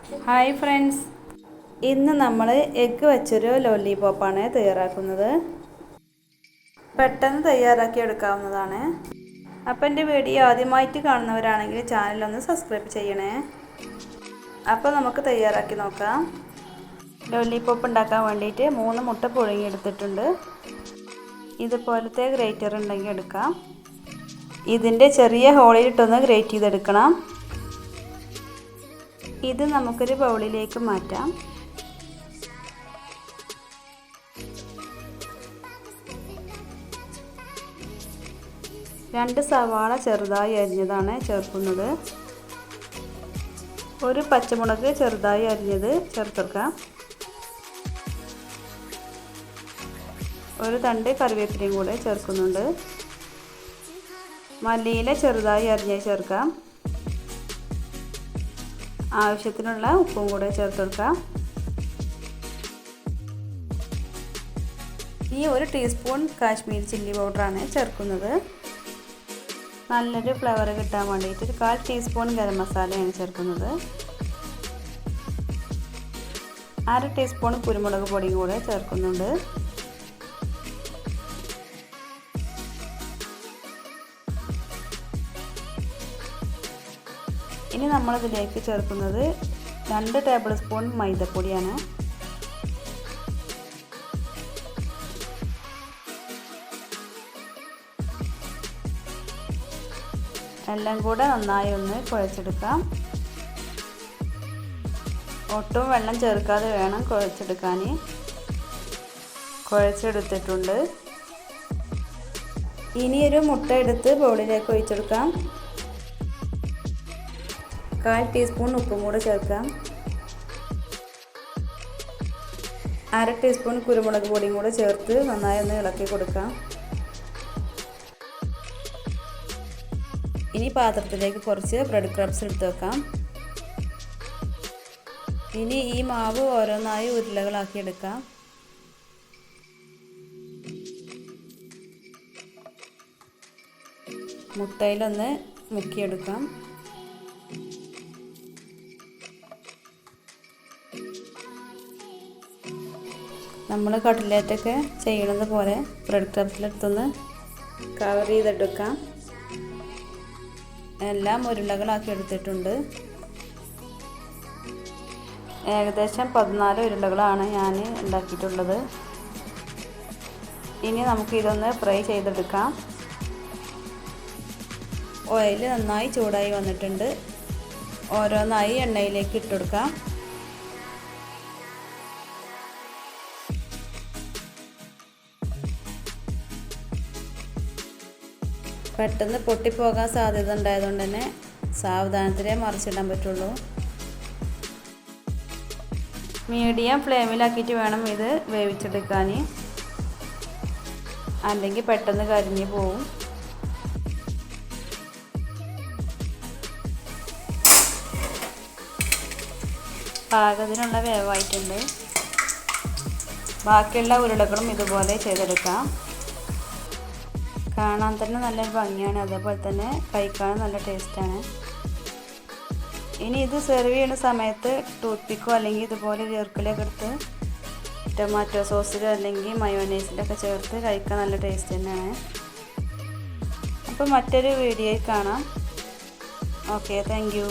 Hi friends, ഇന്ന് നമ്മൾ egg വെച്ചൊരു ലോലിപോപ്പാണ് തയ്യാറാക്കുന്നത്. പെട്ടെന്ന് തയ്യാറാക്കി എടുക്കാവുന്നതാണ്. അപ്പോൾ എൻ്റെ വീഡിയോ ആദ്യമായിട്ട് കാണുന്നവരാണെങ്കിൽ ചാനലൊന്ന് സബ്സ്ക്രൈബ് ചെയ്യണേ. അപ്പോൾ നമുക്ക് തയ്യാറാക്കി നോക്കാം. ലോലിപോപ്പ് ഉണ്ടാക്കാൻ വേണ്ടിയിട്ട് 3 മുട്ട പുഴുങ്ങിയെടുത്തിട്ടുണ്ട്. ഇതുപോലത്തെ ഗ്രേറ്റർ ഉണ്ടെങ്കിൽ എടുക്കാം. ഇതിൻ്റെ ചെറിയ ഹോളിലിട്ടൊന്ന് ഗ്രേറ്റ് ചെയ്തെടുക്കണം. ഇത് നമുക്കൊരു ബൗളിലേക്ക് മാറ്റാം. രണ്ട് സവാള ചെറുതായി അരിഞ്ഞതാണ് ചേർക്കുന്നത്. ഒരു പച്ചമുളക് ചെറുതായി അരിഞ്ഞത് ചേർത്തെടുക്കാം. ഒരു തണ്ട് കറിവേപ്പിലയും കൂടെ ചേർക്കുന്നുണ്ട്. മല്ലിയില ചെറുതായി അരിഞ്ഞ് ചേർക്കാം. ആവശ്യത്തിനുള്ള ഉപ്പും കൂടെ ചേർത്ത് കൊടുക്കാം. ഈ 1 ടീസ്പൂൺ കാശ്മീരി ചില്ലി പൗഡറാണ് ചേർക്കുന്നത്. നല്ലൊരു ഫ്ലേവർ കിട്ടാൻ വേണ്ടിയിട്ട് 1/4 ടീസ്പൂൺ ഗരം മസാലയാണ് ചേർക്കുന്നത്. 1/2 ടീസ്പൂൺ കുരുമുളക് പൊടിയും കൂടെ ചേർക്കുന്നുണ്ട്. ഇനി നമ്മളിതിലേക്ക് ചേർക്കുന്നത് 2 ടേബിൾ സ്പൂൺ മൈദപ്പൊടിയാണ്. എല്ലാം കൂടെ നന്നായി ഒന്ന് കുഴച്ചെടുക്കാം. ഒട്ടും വെള്ളം ചേർക്കാതെ വേണം കുഴച്ചെടുക്കാൻ. കുഴച്ചെടുത്തിട്ടുണ്ട്. ഇനിയൊരു മുട്ട എടുത്ത് ബൗളിലേക്ക് ഒഴിച്ചെടുക്കാം. 1/4 ടീസ്പൂൺ ഉപ്പും കൂടെ ചേർക്കാം. 1/2 ടീസ്പൂൺ കുരുമുളക് പൊടിയും കൂടെ ചേർത്ത് നന്നായി ഒന്ന് ഇളക്കി കൊടുക്കാം. ഇനി പാത്രത്തിലേക്ക് കുറച്ച് ബ്രെഡ് ക്രംബ്സ് എടുത്ത് വെക്കാം. ഇനി ഈ മാവ് ഓരോന്നായി ഉരുളകളാക്കി എടുക്കാം. മുട്ടയിലൊന്ന് മുക്കിയെടുക്കാം. നമ്മൾ കട്ട്ലേറ്റൊക്കെ ചെയ്യണത് പോലെ ബ്രെഡ് ക്രംസിലെടുത്തൊന്ന് കവർ ചെയ്തെടുക്കാം. എല്ലാം ഉരുളകളാക്കി എടുത്തിട്ടുണ്ട്. ഏകദേശം 14 ഉരുളകളാണ് ഞാൻ ഉണ്ടാക്കിയിട്ടുള്ളത്. ഇനി നമുക്കിതൊന്ന് ഫ്രൈ ചെയ്തെടുക്കാം. ഓയിൽ നന്നായി ചൂടായി വന്നിട്ടുണ്ട്. ഓരോന്നായി എണ്ണയിലേക്ക് ഇട്ടുകൊടുക്കാം. പെട്ടെന്ന് പൊട്ടിപ്പോകാൻ സാധ്യത ഉണ്ടായതുകൊണ്ട് തന്നെ സാവധാനത്തിലേ മറിച്ചിടാൻ പറ്റുള്ളൂ. മീഡിയം ഫ്ലെയിമിലാക്കിയിട്ട് വേണം ഇത് വേവിച്ചെടുക്കാൻ, അല്ലെങ്കിൽ പെട്ടെന്ന് കരിഞ്ഞു പോവും. പാകത്തിനുള്ള വേവായിട്ടുണ്ട്. ബാക്കിയുള്ള ഉരുളകളും ഇതുപോലെ ചെയ്തെടുക്കാം. കാണാൻ തന്നെ നല്ലൊരു ഭംഗിയാണ്, അതേപോലെ തന്നെ കഴിക്കാനും നല്ല ടേസ്റ്റാണ്. ഇനി ഇത് സെർവ് ചെയ്യുന്ന സമയത്ത് ടൂത്ത് പിക്കോ അല്ലെങ്കിൽ ഇതുപോലെ ഈർക്കിലൊക്കെ എടുത്ത് ടൊമാറ്റോ സോസിലോ അല്ലെങ്കിൽ മയോനൈസിലൊക്കെ ചേർത്ത് കഴിക്കാൻ നല്ല ടേസ്റ്റ് തന്നെയാണ്. അപ്പോൾ മറ്റൊരു വീഡിയോയിൽ കാണാം. Okay, thank you.